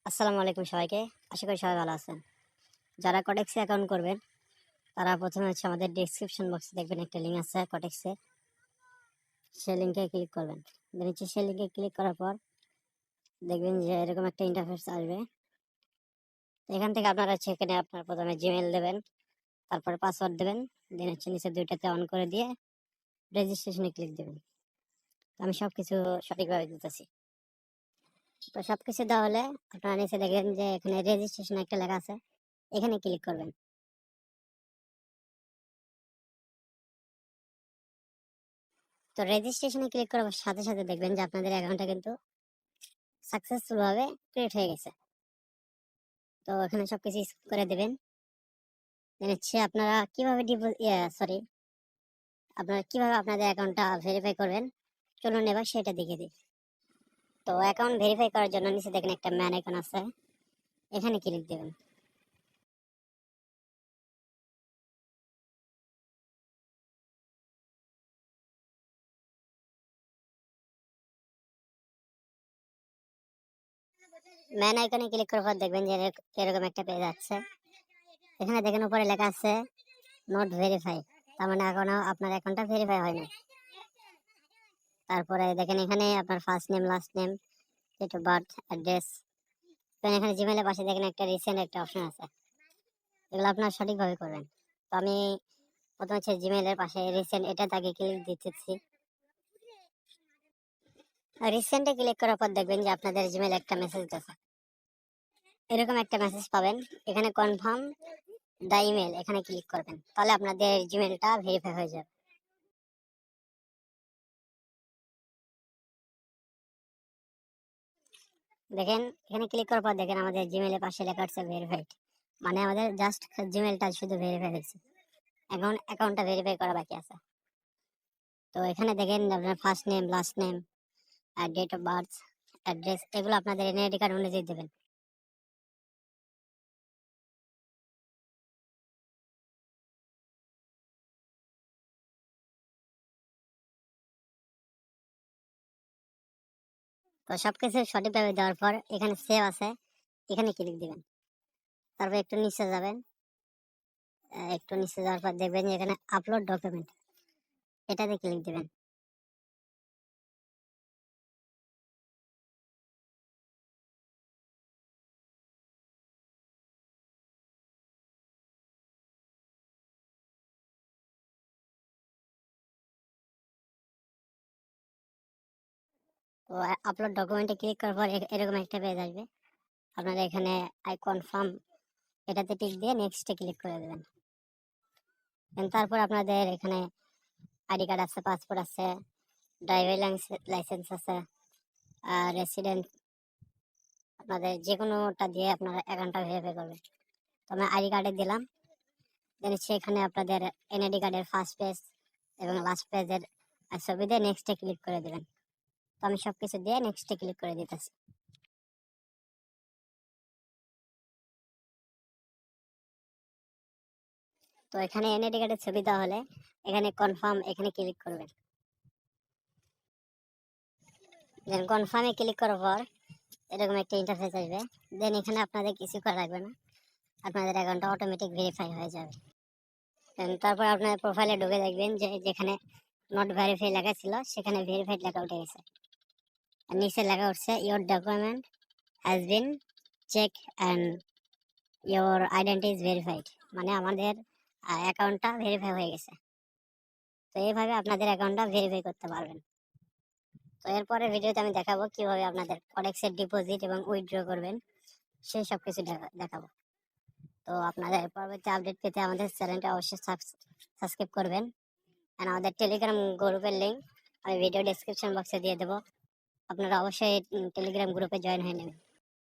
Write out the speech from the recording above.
আসসালামু আলাইকুম সবাইকে। আশা করি সবাই ভালো আছেন। যারা কটেক্সে অ্যাকাউন্ট করবেন তারা প্রথমে আমাদের ডেসক্রিপশন বক্সে দেখবেন একটা লিঙ্ক আছে কটেক্সে, সেই লিঙ্কে ক্লিক করবেন। নিচে সেই লিঙ্কে ক্লিক করার পর দেখবেন যে এরকম একটা ইন্টারফেস আসবে। এখান থেকে আপনারা এখানে আপনার প্রথমে জিমেইল দেবেন, তারপরে পাসওয়ার্ড দেবেন, দেন নিচে দুইটাতে অন করে দিয়ে রেজিস্ট্রেশনে ক্লিক দেবেন। আমি সব কিছু সঠিকভাবে দিতেছি। তো সব কিছু দেওয়া হলে আপনারা নিচে দেখবেন যে এখানে রেজিস্ট্রেশন একটা লেখা আছে, এখানে ক্লিক করবেন। তো রেজিস্ট্রেশনে ক্লিক করার সাথে সাথে দেখবেন যে আপনাদের অ্যাকাউন্টটা কিন্তু সাকসেসফুল ভাবে ক্রিয়েট হয়ে গেছে। তো এখানে সবকিছু স্কিপ করে দেবেন। আপনারা কিভাবে আপনারা কিভাবে আপনাদের অ্যাকাউন্টটা ভেরিফাই করবেন চলুন এবার সেটা দেখিয়ে দিই। তো অ্যাকাউন্ট ভেরিফাই করার জন্য নিচে দেখেন একটা ম্যান আইকন আছে, এখানে ক্লিক দেবেন। ম্যান আইকনে ক্লিক করার পর দেখবেন যে এরকম একটা পেজ আছে। এখানে দেখেন উপরে লেখা আছে নট ভেরিফাই, তার মানে এখনো আপনার অ্যাকাউন্টটা ভেরিফাই হয়নি। তারপরে দেখেন এখানে আপনার first name, last name, date of birth, address. এখানে জিমেইলের পাশে দেখেন একটা রিসেন্ট একটা অপশন আছে, এগুলো আপনার সঠিকভাবে করবেন। তো আমি প্রথমে জিমেইলের পাশে রিসেন্ট এটা তাকে ক্লিক দিতেছি। রিসেন্টে ক্লিক করার পর দেখবেন যে আপনাদের জিমেইলে একটা মেসেজ আছে, এরকম একটা মেসেজ পাবেন। এখানে কনফার্ম দ্য ইমেল, এখানে ক্লিক করবেন, তাহলে আপনাদের জিমেইলটা ভেরিফাই হয়ে যাবে। দেখেন এখানে ক্লিক করার পর দেখেন আমাদের জিমেইলের পাশে লেখা আছে ভেরিফাইড, মানে আমাদের জাস্ট জিমেইলটা শুধু ভেরিফাই হয়েছে, এখন অ্যাকাউন্টটা ভেরিফাই করা বাকি আছে। তো এখানে দেখেন আপনার ফার্স্ট নেম, লাস্ট নেম আর ডেট অফ বার্থ, অ্যাড্রেস, এগুলো আপনাদের এনআইডি কার্ড অনুযায়ী দেবেন। তো সবকিছু সঠিকভাবে দেওয়ার পর এখানে সেভ আছে, এখানে ক্লিক দিবেন। তারপর একটু নিচে যাবেন, একটু নিচে যাওয়ার পর দেখবেন যে এখানে আপলোড ডকুমেন্ট, এটাতে ক্লিক দিবেন। তো আপলোড ডকুমেন্টে ক্লিক করার পর এরকম একটা পেজ আসবে। আপনারা এখানে আই কনফার্ম এটাতে টিক দিয়ে নেক্সটে ক্লিক করে দেবেন। তারপর আপনাদের এখানে আইডি কার্ড আছে, পাসপোর্ট আছে, ড্রাইভিং লাইসেন্স আছে, আর রেসিডেন্ট, আপনাদের যে কোনোটা দিয়ে আপনারা অ্যাকাউন্টটা ভেরিফাই করবেন। তো আমি আইডি কার্ডে দিলাম, দেন সেখানে আপনাদের এনআইডি কার্ডের ফার্স্ট পেজ এবং লাস্ট পেজের ছবি দিয়ে নেক্সটে ক্লিক করে দেবেন। তো আমি সবকিছু দিয়ে নেক্সটে ক্লিক করে দিতেছি। তো এখানে এনআইডি কার্ডের ছবি দেওয়া হলে এখানে কনফার্ম, এখানে ক্লিক করবেন। দেন কনফার্মে ক্লিক করার পর এরকম একটা ইন্টারফেস আসবে। দেন এখানে আপনাদের কিছু করা লাগবে না, আপনাদের অ্যাকাউন্টটা অটোমেটিক ভেরিফাই হয়ে যাবে। তারপর আপনার প্রোফাইলে ঢুকে দেখবেন যে যেখানে নট ভেরিফাই লেখা ছিল সেখানে ভেরিফাইড লেখা উঠে গেছে, আর নিচে লেখা উঠছে your document has been check and your identity is verified, মানে আমাদের অ্যাকাউন্টটা ভেরিফাই হয়ে গেছে। তো এইভাবে আপনাদের অ্যাকাউন্টটা ভেরিফাই করতে পারবেন। তো এরপরে ভিডিওতে আমি দেখাবো কিভাবে আপনাদের কডেক্সের ডিপোজিট এবং উইথড্র করবেন, সেই সব কিছু দেখাবো। তো আপনাদের পরবর্তী আপডেট পেতে আমাদের চ্যানেলটা অবশ্যই সাবস্ক্রাইব করবেন। আর আমাদের টেলিগ্রাম গ্রুপের লিঙ্ক আমি ভিডিও ডেসক্রিপশন বক্সে দিয়ে দেবো, আপনারা অবশ্যই টেলিগ্রাম গ্রুপে জয়েন হয়ে নেবেন।